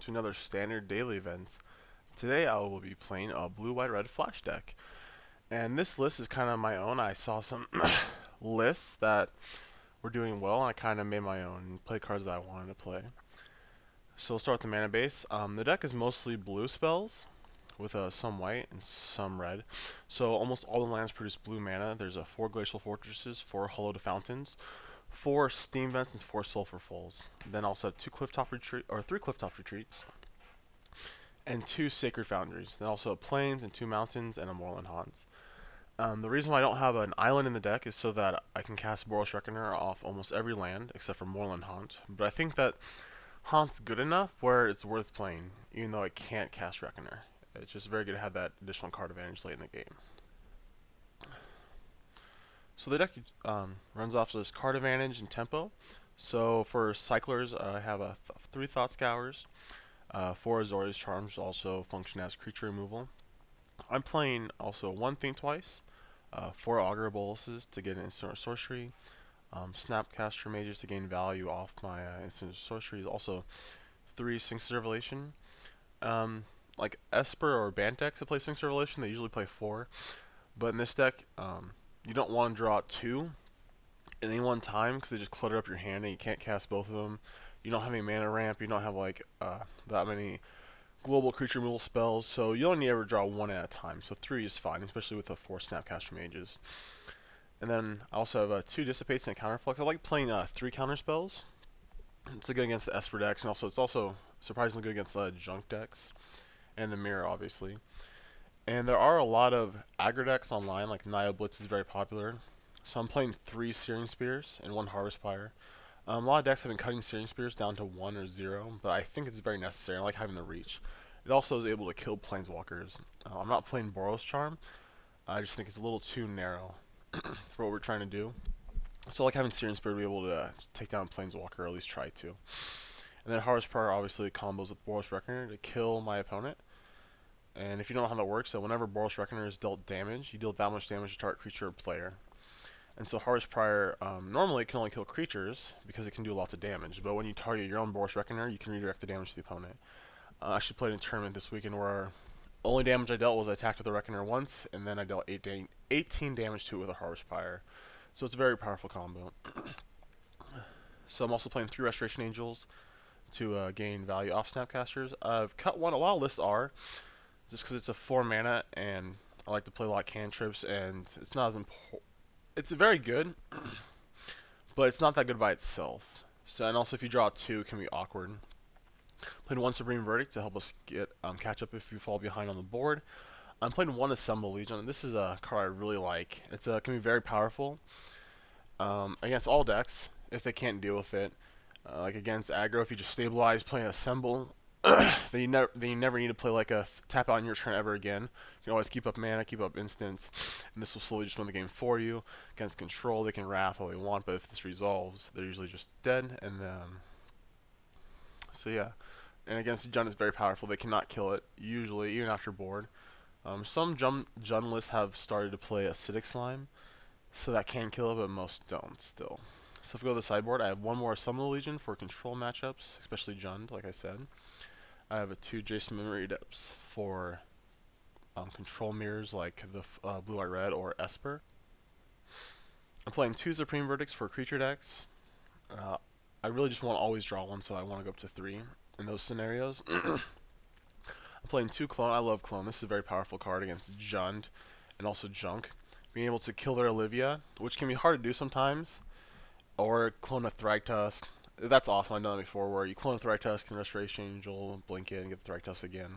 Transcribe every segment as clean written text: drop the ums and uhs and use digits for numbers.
to another standard daily event. Today I will be playing a blue, white, red flash deck. And this list is kind of my own. I saw some lists that were doing well, and I kind of made my own and played cards that I wanted to play. So we'll start with the mana base. The deck is mostly blue spells with some white and some red. So almost all the lands produce blue mana. There's 4 Glacial Fortresses, 4 Hollowed Fountains, 4 Steam Vents, and 4 Sulphur Falls. Then also 2 3 Clifftop Retreats, and 2 Sacred Foundries. Then also Plains and 2 Mountains and a Moorland Haunt. The reason why I don't have an island in the deck is so that I can cast Boros Reckoner off almost every land except for Moorland Haunt. But I think that Haunt's good enough where it's worth playing, even though I can't cast Reckoner. It's just very good to have that additional card advantage late in the game. So the deck runs off this card advantage and tempo. So for cyclers, I have 3 Thought Scours, 4 Azorius Charms, also function as creature removal. I'm playing also 1 Think Twice, 4 Augur Boluses to get an instant sorcery, Snapcaster Mages to gain value off my instant sorceries, also 3 Sphinx Revelation. Like Esper or Bant decks that play Sphinx Revelation, they usually play 4, but in this deck, you don't want to draw 2 at any one time because they just clutter up your hand and you can't cast both of them. You don't have any mana ramp, you don't have like that many global creature removal spells, so you only ever draw 1 at a time, so 3 is fine, especially with the 4 Snapcaster Mages. And then I also have 2 Dissipates and a Counterflux. I like playing 3 counter spells. It's good against the Esper decks, and also it's also surprisingly good against junk decks, and the Mirror obviously. And there are a lot of aggro decks online, like Naya Blitz is very popular. So I'm playing 3 Searing Spears and 1 Harvest Pyre. A lot of decks have been cutting Searing Spears down to 1 or 0, but I think it's very necessary. I like having the reach. It also is able to kill Planeswalkers. I'm not playing Boros Charm. I just think it's a little too narrow for what we're trying to do. So I like having Searing Spear to be able to take down Planeswalker, or at least try to. And then Harvest Pyre obviously combos with Boros Reckoner to kill my opponent. And if you don't know how that works, so whenever Boros Reckoner is dealt damage, you deal that much damage to target creature or player. And so Harvest Pyre normally can only kill creatures because it can do lots of damage, but when you target your own Boros Reckoner, you can redirect the damage to the opponent. I actually played in a tournament this weekend where only damage I dealt was I attacked with the Reckoner once, and then I dealt 18 damage to it with a Harvest Pyre. So it's a very powerful combo. So I'm also playing 3 Restoration Angels to gain value off Snapcasters. I've cut one. A lot of lists are, just because it's a 4 mana, and I like to play a lot of cantrips, and it's not as important. It's very good, but it's not that good by itself. So, and also if you draw 2, it can be awkward. Playing 1 Supreme Verdict to help us get catch up if you fall behind on the board. I'm playing 1 Assemble Legion, and this is a card I really like. It's can be very powerful against all decks if they can't deal with it. Like against aggro, if you just stabilize playing Assemble, then you never need to play like a tap out on your turn ever again. You can always keep up mana, keep up instants, and this will slowly just win the game for you. Against control, they can wrath all they want, but if this resolves, they're usually just dead. And so yeah, and against Jund is very powerful. They cannot kill it usually, even after board. Some Jund lists have started to play Acidic Slime, so that can kill it, but most don't still. So if we go to the sideboard, I have 1 more Summon Legion for control matchups, especially Jund, like I said. I have 2 Jason Memory Depths for control mirrors like the Blue White Red or Esper. I'm playing 2 Supreme Verdicts for creature decks. I really just want to always draw 1, so I want to go up to 3 in those scenarios. I'm playing 2 Clone. I love Clone. This is a very powerful card against Jund and also Junk. Being able to kill their Olivia, which can be hard to do sometimes, or clone a Thragtusk. That's awesome. I've done that before, where you clone a Thragtusk and Restoration Angel, blink it, and get the Thragtusk again.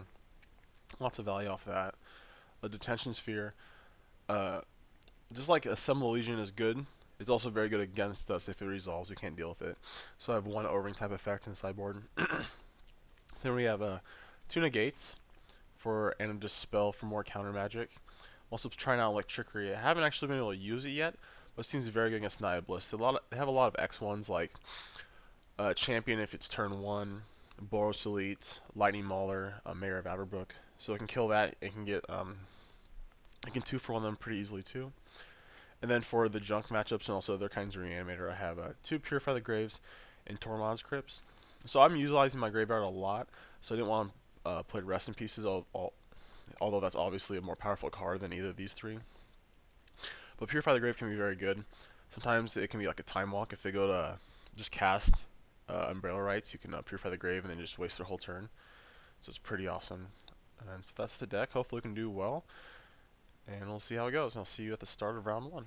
Lots of value off that. A Detention Sphere. Just like Assemble Legion is good, it's also very good against us if it resolves. We can't deal with it. So I have 1 Overing type effect in the sideboard. Then we have 2 Negates and a Dispel for more counter magic. Also trying out Electrickery. I haven't actually been able to use it yet, but it seems very good against Naya Bliss. They have a lot of X1s like Champion if it's turn 1, Boros Elite, Lightning Mauler, Mayor of Averbrook. So it can kill that. It can get it can 2-for-1 them pretty easily too. And then for the junk matchups and also other kinds of Reanimator, I have 2 Purify the Graves and Tormod's Crypts. So I'm utilizing my graveyard a lot, so I didn't want to play Rest in Pieces, although that's obviously a more powerful card than either of these three. But Purify the Grave can be very good. Sometimes it can be like a time walk. If they go to just cast Umbrella Rites, you can Purify the Grave and then just waste their whole turn. So it's pretty awesome. And so that's the deck. Hopefully we can do well. And we'll see how it goes. I'll see you at the start of round 1.